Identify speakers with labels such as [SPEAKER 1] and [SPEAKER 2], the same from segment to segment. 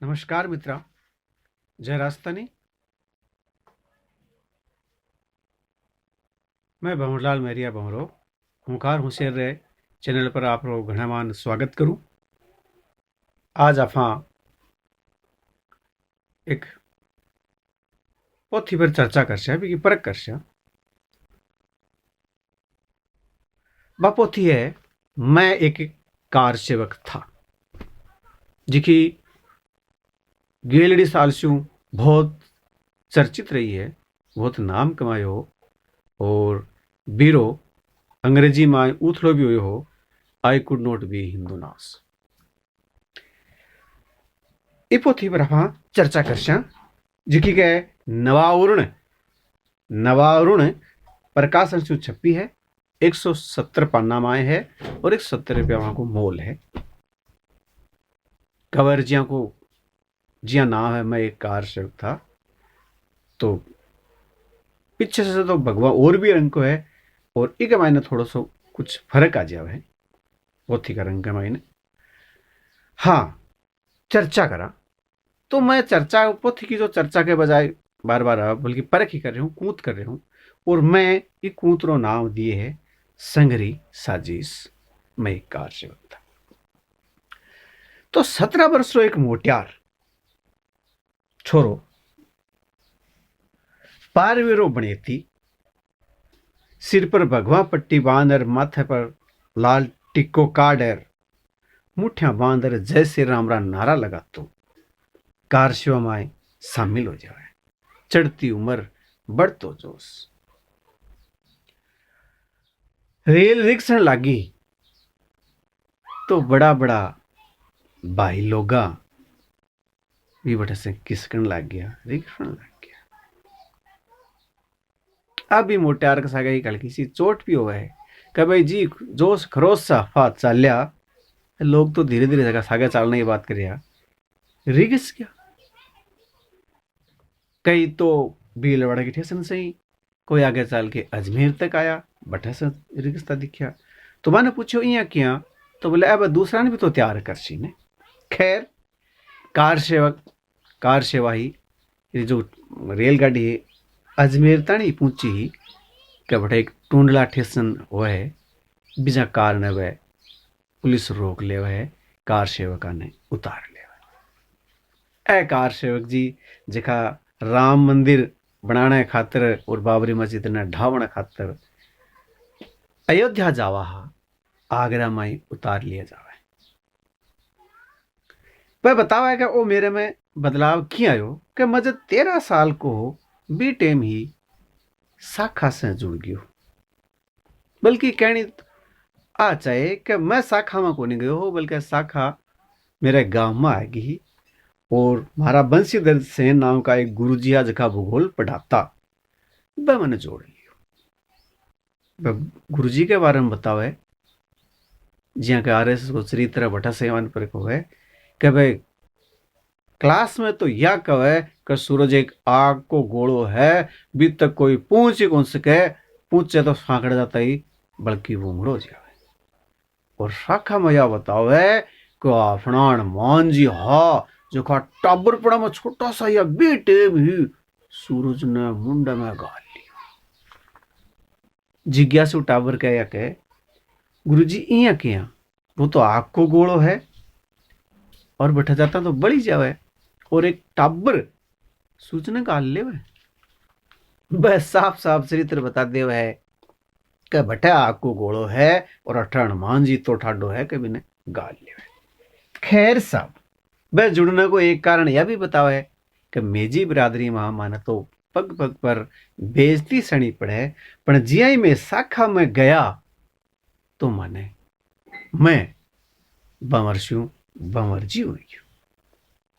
[SPEAKER 1] नमस्कार मित्रा, जय राजस्थानी। मैं भंवरलाल मेरिया भंवरो हुंकार होशियार रहे चैनल पर आप घणा मान स्वागत करूं। आज आप एक पोथी पर चर्चा करशा भी परख करशा। बा पोथी है मैं एक कार सेवक था, जिकी गेलड़ी साल से बहुत चर्चित रही है, बहुत नाम कमायो हो और बीरो अंग्रेजी में उथलो भी हुयो हो। आई कुड नॉट बी हिंदुनास। ई पोथी पर आप चर्चा करशा, जिकी के नवावरण नवावरण प्रकाशन से छपी है। 170 पन्ना माए है और 170 रुपया वहां को मोल है। कवर जिया को जिया नाम है मैं एक कार सेवक था, तो पीछे से तो भगवा और भी रंग को है और एक मायने थोड़ा सा कुछ फर्क आ जावे है पोथी का रंग के मायने। हाँ, चर्चा करा तो मैं चर्चा पोथी की जो चर्चा के बजाय बार बार बल्कि परख ही कर रही हूँ, कूत कर रही हूँ। और मैं ये कूतरो नाम दिए है संगरी साजिश मैं एक कार सेवक था। तो 17 वर्ष एक मोटियार छोरो पारवेरो बने थी, सिर पर भगवा पट्टी बांधर, माथे पर लाल टिक्को काडर, मुठ्या बांधर जय श्री राम रा नारा लगातो कार सेवा में शामिल हो जाए। चढ़ती उम्र बढ़तो जोश। रेल रिक्शा लागी तो बड़ा बड़ा भाई लोगा भी बटे से किसकन लग गया, रिक्शा लग गया। अभी मोटियार का सागा एक हल्की सी चोट भी हुआ है कि भाई जी जोश खरोश सा फात चाल्या। लोग तो धीरे धीरे जगह सागा चालने की बात कर रहा, रिगिस गया। कई तो भीलवाड़ा की ठेसन से ही कोई आगे चल के अजमेर तक आया, बठा से रिगिस्ता दिखा। तो मैंने पूछो इया किया, तो बोले अब दूसरा ने भी तो तैयार कर सी ने। खैर, कार सेवा ही ये जो रेलगाड़ी है अजमेर ताणी पहुंची ही क्या बटा एक टूंडला ठेसन हुआ है, बिजा कार ने वह पुलिस रोक ले वह कार सेवका ने उतार ले। ए कार सेवक जी जिका राम मंदिर बनाने खातर और बाबरी मस्जिद ने ढावने खातर अयोध्या जावा हा, आगरा में उतार लिया जावा है। वह बतावा है कि वो मेरे में बदलाव क्यों आयो कि मुझे 13 साल को बी टेम ही शाखा से जुड़ गयो। बल्कि कहनी आ चाहे कि मैं शाखा में को नहीं गयो हो, बल्कि शाखा मेरे गांव में आएगी। और मारा बंशीधर सेन नाम का एक गुरुजी आज का भूगोल पढ़ाता, वह मैंने जोड़ लियो। गुरुजी के बारे में बताओ है, जिया के आरएसएस को चरित्र भट्टा सेवन पर को है कि भाई क्लास में तो यह कहे कि सूरज एक आग को गोलो है, भी तक कोई पूछ ही कौन सके, पूछे तो फाकड़ जाता ही बल्कि वो मुड़ो जाए। और शाखा में यह बताओ है कि आपनान मान जी हा जो का टाबर पड़ा में छोटा सा या बेटे भी सूरज ने मुंडा में गाल लिया। जिज्ञासु टाबर कह या कहे गुरुजी इया किया, वो तो आग को गोलो है और बैठा जाता तो बड़ी जावे, और एक टाबर सूचना गाल ले वह साफ साफ चरित्र बता दे है कि बटा आग को गोलो है और अठान मान जी तो ठाडो है कि बिने गाल ले। खैर साहब, वह जुड़ने को एक कारण यह भी बताओ है कि मेजी बिरादरी माने तो पग पग पर बेजती सनी पड़े, पर जिया में शाखा में गया तो माने मैं बमरशू बमरजी हुई।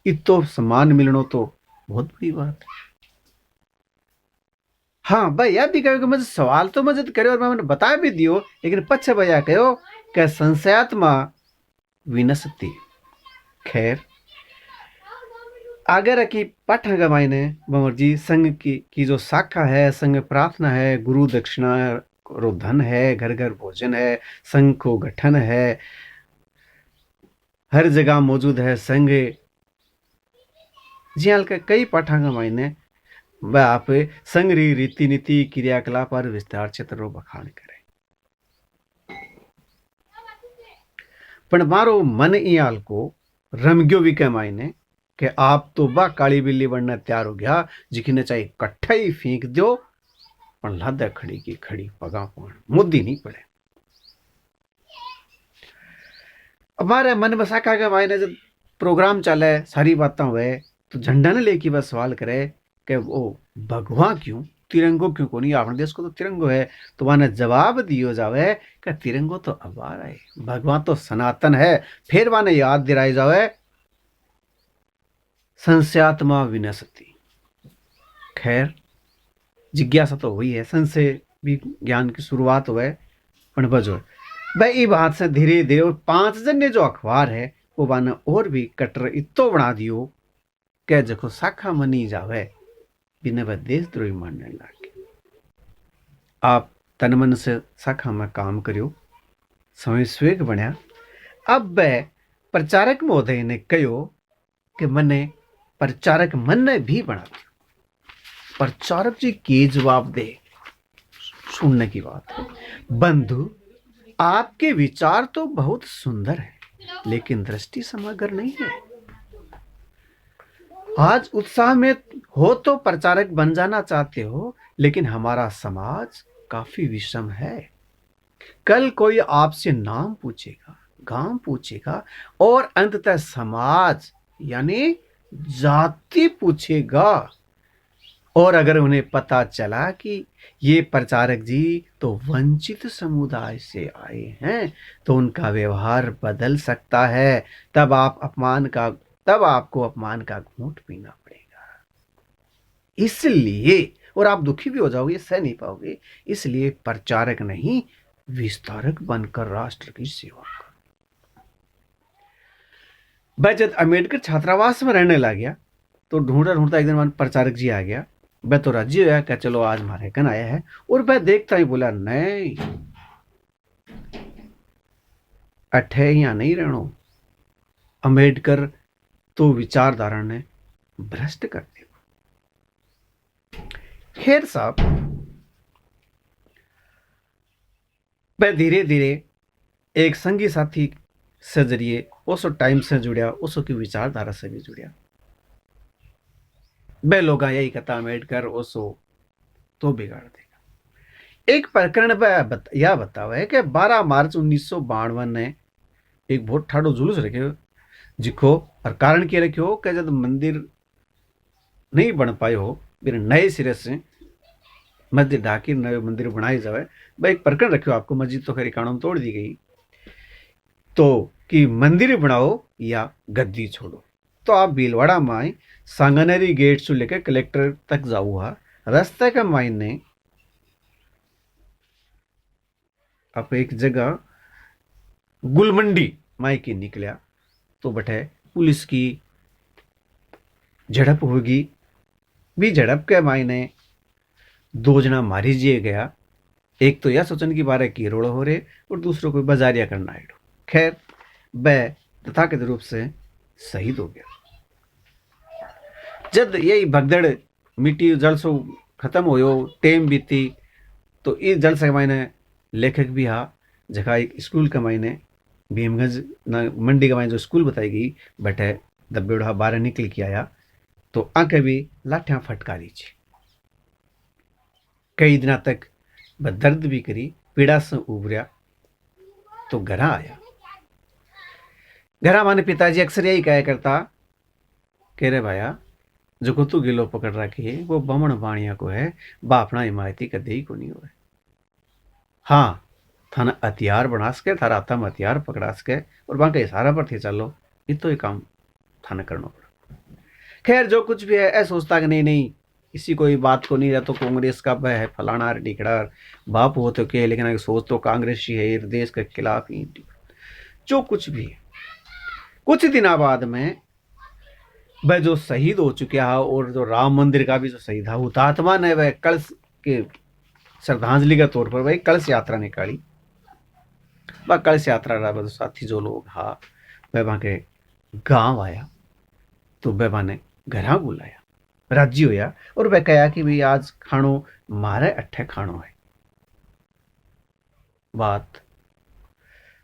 [SPEAKER 1] इतो सम्मान मिलनो तो बहुत बड़ी बात है। हाँ भाई, यह भी कहो कि मुझे सवाल तो मदद करे और मैंने बता भी दियो, लेकिन पछे भैया कहो कि संशयात्मा विनसती। खैर, आगे रखी पाठा का मायने बंवर जी संघ की जो शाखा है, संघ प्रार्थना है, गुरु दक्षिणा रो धन है, घर घर भोजन है, संघ को गठन है, हर जगह मौजूद है संघ। जियाल के कई पाठांग मायने वह आप संग्रही रीति नीति क्रियाकलाप और विस्तार क्षेत्र बखान करे। पण मारो मन इयाल को रमग्यो भी के मायने कि आप तो बा काली बिल्ली बनने तैयार हो गया जिखने चाहे कट्ठा ही फेंक दो पण लादा खड़ी की खड़ी पगा पान मुद्दी नहीं पड़े। हमारे मन में साखा के मायने जब प्रोग्राम चले सारी बातें हुए तो झंडा ने लेके बस सवाल करे कि वो भगवा क्यों तिरंगो क्यों को नहीं, अपने देश को तो तिरंगो है। तो वहां जवाब दियो जावे कि तिरंगो तो अबार है, भगवान तो सनातन है। फिर वहां याद दिलाई जावे संशयात्मा विनशति। खैर जिज्ञासा तो हुई है, संशय भी ज्ञान की शुरुआत हुए। पण बजो भाई बात से धीरे धीरे 5 जने जो अखबार है वो बाने और भी कटर इतो बना दियो कि जको शाखा मनी जावे बिना वह देशद्रोही मानने लगे। आप तन मन से शाखा में काम करियो, समय स्वेग बनया। अब वह प्रचारक महोदय ने कहो कि मने प्रचारक मन ने भी बना दिया। प्रचारक जी के जवाब दे, सुनने की बात है। बंधु आपके विचार तो बहुत सुंदर है लेकिन दृष्टि समग्र नहीं है। आज उत्साह में हो तो प्रचारक बन जाना चाहते हो लेकिन हमारा समाज काफी विषम है। कल कोई आपसे नाम पूछेगा, गांव पूछेगा और अंततः समाज यानी जाति पूछेगा। और अगर उन्हें पता चला कि ये प्रचारक जी तो वंचित समुदाय से आए हैं तो उनका व्यवहार बदल सकता है। तब आपको अपमान का घूंट पीना पड़ेगा। इसलिए और आप दुखी भी हो जाओगे, सह नहीं पाओगे। इसलिए प्रचारक नहीं विस्तारक बनकर राष्ट्र की सेवा करो। वह जब अम्बेडकर छात्रावास में रहने लग गया तो ढूंढता ढूंढता एक दिन प्रचारक जी आ गया। वह तो राजी होया क्या चलो आज हमारे कन आया है। और वह देखता ही बोला नहीं अठे यहाँ नहीं रहनो, अम्बेडकर तो विचारधारा ने भ्रष्ट कर दिया। खैर साहब वह धीरे धीरे एक संगी साथी से जरिए उसो टाइम से जुड़िया, उसो की विचारधारा से भी जुड़िया। वह लोग यही कहता अम्बेडकर उसो तो बिगाड़ देगा। एक प्रकरण यह बतावा है कि 12 मार्च 1952 ने एक बहुत ठाड़ो जुलूस रखे जिको और कारण क्या रखियो कि जब मंदिर नहीं बन पाए हो फिर नए सिरे से मस्जिद ढाकी नए मंदिर बनाए जाए। वह एक प्रकरण रखियो आपको, मस्जिद तो खैर कानून तोड़ दी गई तो कि मंदिर बनाओ या गद्दी छोड़ो। तो आप भीलवाड़ा में आए, सांगनेरी गेट से लेकर कलेक्टर तक जाऊँगा। रास्ते के मायने आप एक जगह गुलमंडी मायके निकलिया तो बटे पुलिस की झड़प होगी। भी झड़प के मायने 2 जना मारी जिए गया। एक तो यह सोचने की बात है कि रोड़ हो रहे और दूसरों को बाजारिया करना है। खैर वह तथाकथित रूप से शहीद हो गया। जब यही भगदड़ मिट्टी जलसो खत्म हो टेम बीती तो इस जलसे के मायने लेखक भी हा जगह एक स्कूल के मायने भीमगंज मंडी के मायने जो स्कूल बताई गई बटे दब्बेड़ा बारह निकल के आया तो आंखें भी लाठियां फटकारी छी। कई दिनों तक वह दर्द भी करी, पीड़ा से उभरिया तो घर आया। घर माने पिताजी अक्सर यही कहा करता कह रे भाया जो को तू गिलो पकड़ रखी है वो बमण बाणिया को है, बापना हिमायती कदे ही को नहीं हुए। हाँ थाना हथियार बना सके, थारा हाथा में हथियार पकड़ा सके और वहां के इशारा पर थे चलो इतो ही काम थाना करना पड़ा। खैर जो कुछ भी है ऐसा सोचता कि नहीं इसी कोई बात को नहीं रहा तो कांग्रेस का वह है फलाना ढिकड़ा बाप हो तो क्या, लेकिन सोच तो कांग्रेस ही है, देश के खिलाफ ही। जो कुछ भी है कुछ दिनों बाद में वह जो शहीद हो चुका है और जो राम मंदिर का भी जो शहीद है हुतात्मा ने वह कलश के श्रद्धांजलि के तौर पर वह कलश यात्रा निकाली। वह कलश यात्रा रहा साथी जो लोग हा वह वहां के गांव आया तो वह ने घरा बुलाया, राजी होया और वह कहा कि भाई आज खानो मारे अट्ठे खानो है। बात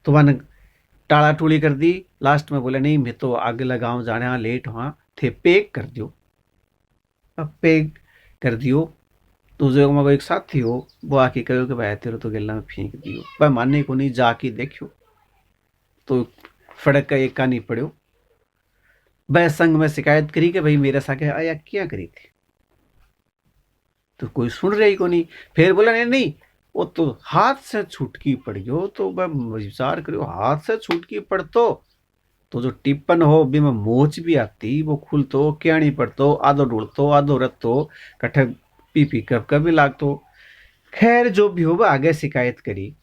[SPEAKER 1] तो मैंने टाला टूली कर दी। लास्ट में बोले नहीं मैं तो आगे लगाऊं जाने, हाँ लेट हुआ थे, पेक कर दियो। अब पेक कर दियो तो जो वो एक साथी हो वो आके कहो कि भाई तेरे तो गिल्ला में फेंक दियो, भाई मानने को नहीं, जाके देखियो तो फड़क का एक का नहीं पड़ो। वह संग में शिकायत करी कि भाई मेरे साथ आया क्या करी थी, तो कोई सुन रही को नहीं। फिर बोला नहीं नहीं वो तो हाथ से छुटकी पड़ियो, तो वह विचार करियो हाथ से छुटकी पड़ तो जो टिप्पन हो बी में मोच भी आती, वो खुलतो क्या नहीं पड़तो, आधो ढूंढतो आधो रखतो, कट्ठे पी पी कब कभी लागतो। खैर जो भी हो वह आगे शिकायत करी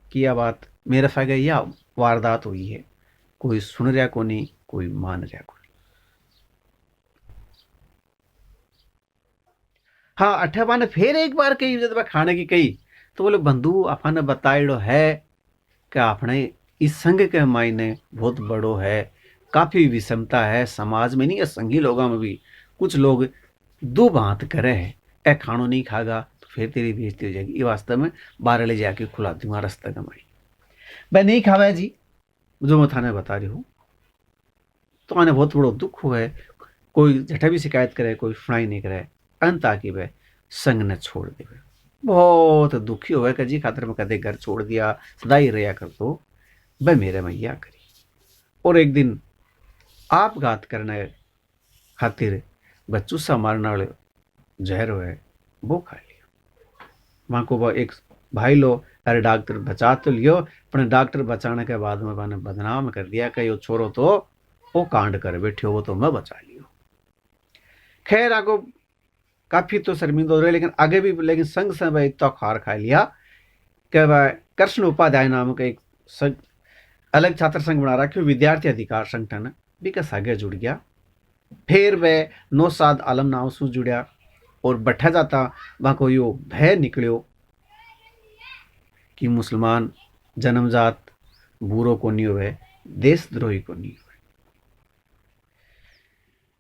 [SPEAKER 1] कि यह बात मेरे सागे यह वारदात हुई है, कोई सुन रहा को नहीं, कोई मान रहा को नहीं। हाँ अठे ने फिर एक बार कही जब मैं खाने की कही तो बोले बंधु आपने बताइडो है कि आपने इस संघ के मायने बहुत बड़ो है, काफी विषमता है समाज में, नहीं है संघी लोगों में भी कुछ लोग दो बात करे है, ए खानो नहीं खागा तो फिर तेरी बेइज्जती हो जाएगी, ये वास्तव में बारह ले जाके खुला दूंगा रास्ता कमाई। मैं नहीं खावा जी जो मैं थाने बता रही हूँ, तो मैंने बहुत बड़ो दुख हुआ है। कोई झटा भी शिकायत करे कोई सुनाई नहीं करे, अंत आके वह संग ने छोड़ दे। बहुत दुखी हुआ कि जी खातर में कदे घर छोड़ दिया, सदा ही रहा कर तो वह मेरे मैया करी। और एक दिन आप घात करने खातिर बच्चू सा मारने वाले जहर है वो खा लिया। वहां को वह एक भाई लो अरे डॉक्टर बचा तो लियो, पर डॉक्टर बचाने के बाद में मैंने बदनाम कर दिया कि यो छोरो तो वो कांड कर बैठे हो, वो तो मैं बचा लियो। खैर आगो काफी तो शर्मिंदा हो रहे, लेकिन आगे भी लेकिन संग से वह इतना खार खा लिया कि वह कृष्ण उपाध्याय नाम का एक अलग छात्र संघ बना रखा, विद्यार्थी अधिकार संगठन विकास आगे जुड़ गया। फिर वह नौसाद आलम नाम से जुड़िया और बैठा जाता वहां को यो भय निकलियो कि मुसलमान जन्मजात बुरो को नहीं हुए, देशद्रोही को नहीं हुए।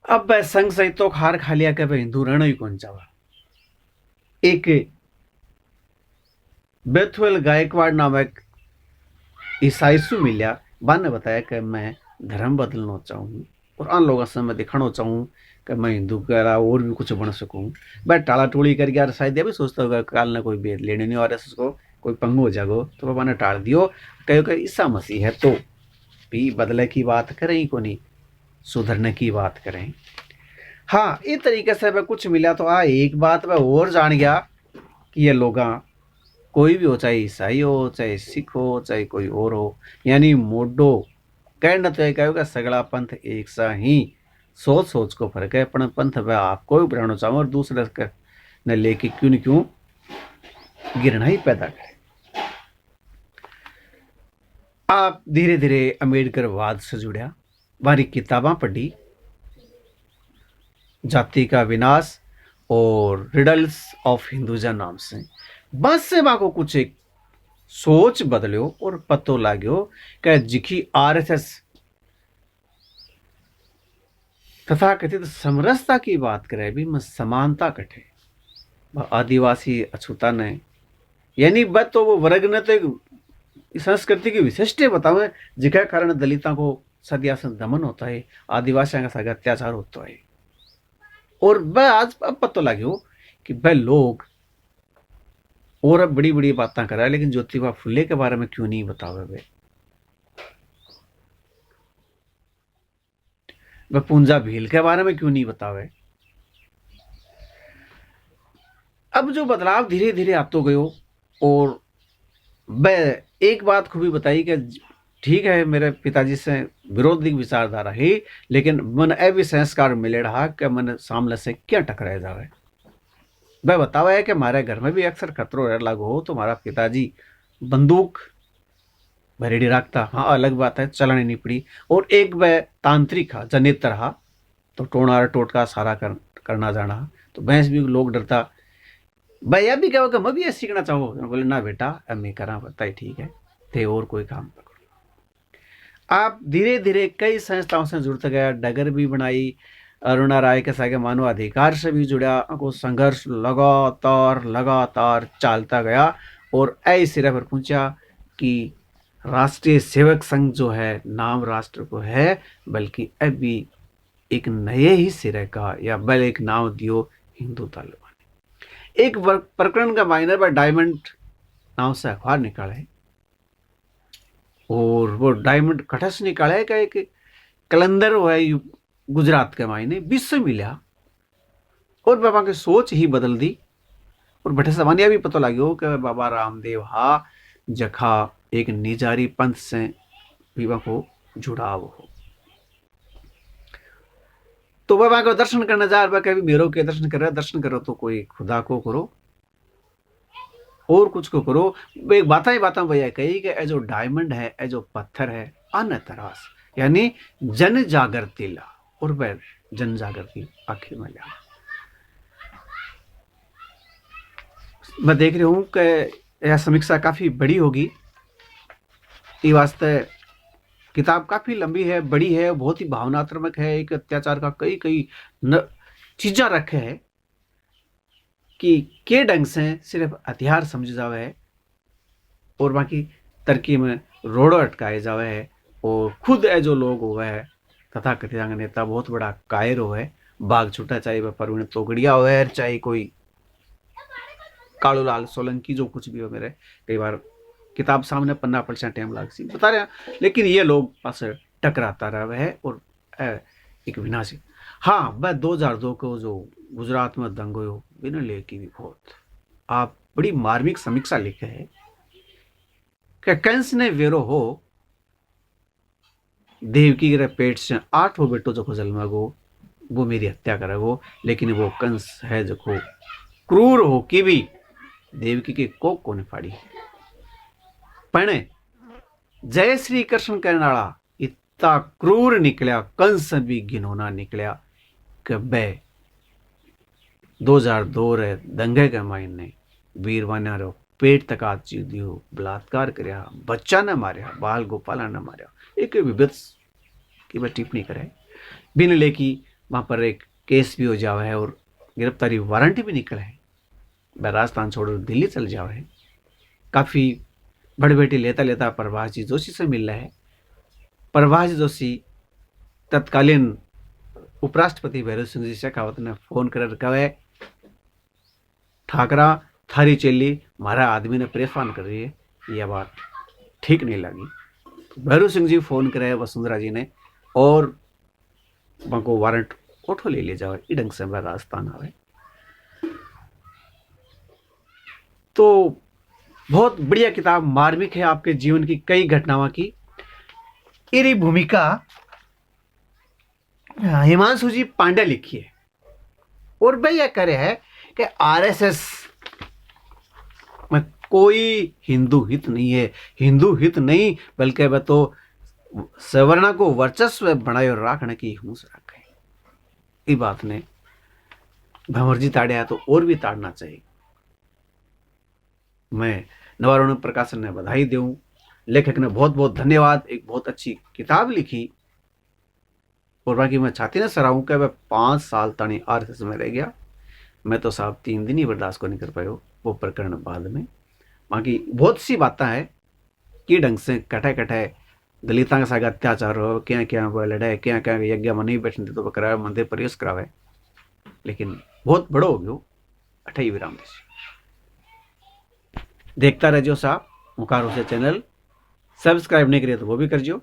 [SPEAKER 1] अब वह संघ सहित तो खार खा लिया कि वह हिंदू रहना ही कौन चावा। एक बेथुएल गायकवाड़ नामक ईसाई सु मिलिया, बाने बताया कि मैं धर्म बदलना चाहूँ और आन लोगों से मैं दिखाना चाहूँ कि मैं हिंदू करा और भी कुछ बन सकूँ। वह टाला टोली कर गया, शायद ये भी सोचता होगा काल ना कोई बेद लेने नहीं आ रहा उसको, कोई पंगु हो जागो, तो बाबा ने टाल दियो। कहो कि ईसा मसीह है तो भी बदले की बात करें को नहीं, सुधरने की बात करें। हाँ इस तरीके से वह कुछ मिला तो एक बात वह और जान गया कि ये लोग कोई भी हो, चाहे ईसाई हो चाहे सिख हो चाहे कोई और हो, यानी मोडो कहना तो यह कहोगा सगड़ा पंथ एक सा ही, सोच सोच को फर्क है, पर पंथ वह आपको भी बनाना चाहो और दूसरे ने लेके क्यों न क्यों गिरना ही पैदा करे। आप धीरे धीरे अम्बेडकर वाद से जुड़ा, बारी किताबा पढ़ी, जाति का विनाश और रिडल्स ऑफ हिंदुजा नाम से, बस से को कुछ एक सोच बदलो और पतो लाग्यो कि जिखी आरएसएस तथा कथित समरसता की बात करे भी मैं समानता कटे आदिवासी अछूता ने, यानी बस तो वो वर्ग ने तो संस्कृति की विशिष्ट बताओ जिसके कारण दलितों को सदिया से दमन होता है, आदिवासियों का साथ अत्याचार होता है। और वह आज अब पता लाग्यो कि वह लोग और अब बड़ी बड़ी बातें कर रहा है, लेकिन ज्योतिबा फुले के बारे में क्यों नहीं बतावे वह पूंजा भील के बारे में क्यों नहीं बतावे। अब जो बदलाव धीरे धीरे आतो गयो और वह एक बात खूबी बताई कि ठीक है मेरे पिताजी से विरोधी विचारधारा ही, लेकिन मन भी संस्कार मिले रहा कि मन सामने से क्या टकराया जावे। वह बतावा है कि हमारे घर में भी अक्सर खतरो रह लागू हो तो हमारा पिताजी बंदूक भरेडी रखता, हाँ अलग बात है चलानी नहीं पड़ी। और एक वह तांत्रिक हा जनित रहा तो टोना टोटका सारा करना जाना, तो भैंस भी लोग डरता। भाई यह भी कहो कि मैं भी ये सीखना चाहूँ, बोले ना बेटा अब मैं करा बताई ठीक है थे और कोई काम पकड़ो। आप धीरे धीरे कई संस्थाओं से जुड़ते गया, डगर भी बनाई, अरुणा राय के सागे मानवाधिकार से भी जुड़ा को संघर्ष लगातार चलता गया और ऐ सिरे पर पहुंचा कि राष्ट्रीय सेवक संघ जो है नाम राष्ट्र को है, बल्कि अभी एक नए ही सिरे का या बल एक नाम दियो हिंदू तालिबान। एक प्रकरण का माइनर पर डायमंड नाम से अखबार निकाला है और वो डायमंड कटस निकाला है का एक कैलेंडर वो है गुजरात के मायने विश्व मिला और बाबा की सोच ही बदल दी और बठे सामान्य भी पता लगे कि बाबा रामदेव हा जखा एक निजारी पंथ से विवाह को जुड़ाव हो। तो बाबा को दर्शन करने जा रहा कभी मेरो के दर्शन करो तो कोई खुदा को करो और कुछ को करो। एक बात ही बात भैया कही कि ए जो डायमंड है ए जो पत्थर है अन तरास यानी जन जागृति ला और वह जन जागृति आखिर में लिया। मैं देख रही हूं कि यह समीक्षा काफी बड़ी होगी। ये वास्ते किताब काफी लंबी है, बड़ी है, बहुत ही भावनात्मक है। एक अत्याचार का कई चीजा रखे है कि के ढंग से सिर्फ हथियार समझ जावे है और बाकी तरक्की में रोड़ो अटकाए जावे है और खुद है जो लोग हुए है तथा कथित नेता बहुत बड़ा कायर हो है बाघ छूटा, चाहे वह परवीन तोगड़िया हो है चाहे कोई कालूलाल सोलंकी जो कुछ भी हो। मेरे कई बार किताब सामने पन्ना पलटा टाइम लाग सी बता रहे, लेकिन ये लोग पास टकराता रहा है और एक विनाशी। हाँ वह 2002 को जो गुजरात में दंग हो बिना लेकी भी बहुत आप बड़ी मार्मिक समीक्षा लिखे है कि कंस ने वेरो हो देवकी के पेट से 8 वो बेटो जो जन्मा गो वो मेरी हत्या करेगो, लेकिन वो कंस है जो क्रूर हो कि भी देवकी के कोक को ने फाड़ी पणे जय श्री कृष्ण कहने वाला इतना क्रूर निकलिया, कंस भी घिनौना निकलिया कि बे 2002 रे दंगे के मायने वीरवाना रो पेट तक आज दियो बलात्कार करया, बच्चा ने मारिया, बाल गोपाला ने मारिया। एक विभत्स की वह टिप्पणी करे बिन लेकी वहां पर एक केस भी हो जावा है और गिरफ्तारी वारंट भी निकले है। वह राजस्थान छोड़ दिल्ली चल जावा है। काफी बड़ बेटी लेता लेता प्रभाष जी जोशी से मिल रहा है। प्रभाष जोशी तत्कालीन उपराष्ट्रपति भैरव सिंह जी शेखावत ने फोन कर कहे ठाकरा थारी चेली मारा आदमी ने परेशान कर रही है, यह बात ठीक नहीं लगी। भैरव सिंह जी फोन करे वसुंधरा जी ने और को वारंट उठो ले ले जाओ ढंग से राजस्थान आवे। तो बहुत बढ़िया किताब मार्मिक है, आपके जीवन की कई घटनाओं की। इरी भूमिका हिमांशु जी पांडे लिखी है और वह यह करे है कि आरएसएस में कोई हिंदू हित नहीं है, हिंदू हित नहीं बल्कि वह तो सवर्ण को वर्चस्व बनाए रखने की हुंस रखे। इस बात ने भंवर जी ताड़िया तो और भी ताड़ना चाहिए। मैं नवारुण प्रकाशन ने बधाई दूं, लेखक ने बहुत बहुत धन्यवाद। एक बहुत अच्छी किताब लिखी और बाकी मैं छाती ने सराहूं कि वह 5 साल तनी आरएसएस में रह गया। मैं तो साहब 3 दिन ही बर्दाश्त को नहीं कर पायो वो प्रकरण बाद में। बाकी बहुत सी बातें हैं कि ढंग से कटे कटे दलिता के साथ अत्याचार हो, क्या क्या वो लड़ाई, क्या क्या यज्ञ में नहीं बैठने दे तो करावे, मंदिर प्रवेश करावे, लेकिन बहुत बड़ो हो गयो अठाई विराम देखता रहो साहब। मुखार से चैनल सब्सक्राइब नहीं करिए तो वो भी कर जो।